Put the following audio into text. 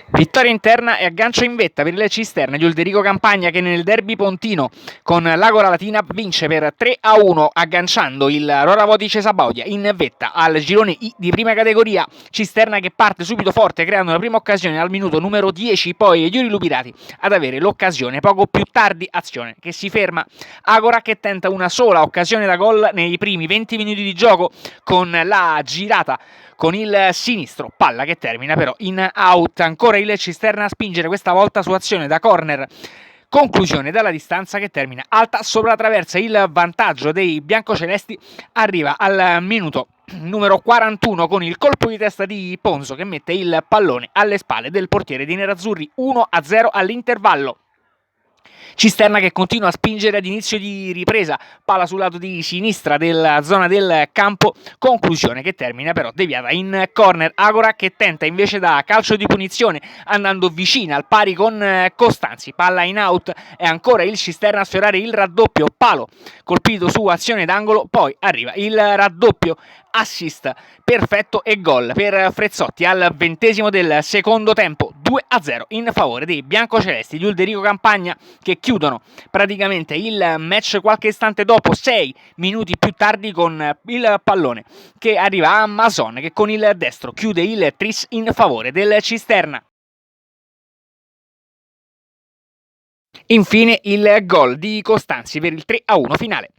Vittoria interna e aggancio in vetta per il Cisterna di Ulderico Campagna, che nel derby pontino con l'Agora Latina vince per 3-1, agganciando il Rora Vodice Sabaudia in vetta al girone I di prima categoria. Cisterna che parte subito forte creando la prima occasione al minuto numero 10, poi Yuri Lupirati ad avere l'occasione poco più tardi, azione che si ferma. Agora che tenta una sola occasione da gol nei primi 20 minuti di gioco con la girata con il sinistro, palla che termina però in out. Ancora il Cisterna a spingere, questa volta su azione da corner. Conclusione dalla distanza che termina alta sopra la traversa. Il vantaggio dei biancocelesti arriva al minuto numero 41 con il colpo di testa di Ponzo che mette il pallone alle spalle del portiere dei nerazzurri. 1-0 all'intervallo. Cisterna che continua a spingere ad inizio di ripresa, palla sul lato di sinistra della zona del campo, conclusione che termina però deviata in corner. Agora che tenta invece da calcio di punizione andando vicina al pari con Costanzi, palla in out, e ancora il Cisterna a sfiorare il raddoppio, palo colpito su azione d'angolo, poi arriva il raddoppio, assist perfetto e gol per Frezzotti al 20° del secondo tempo. 2-0 in favore dei biancocelesti di Ulderico Campagna, che chiudono praticamente il match qualche istante dopo, 6 minuti più tardi, con il pallone che arriva a Mason, che con il destro chiude il tris in favore del Cisterna. Infine il gol di Costanzi per il 3-1 finale.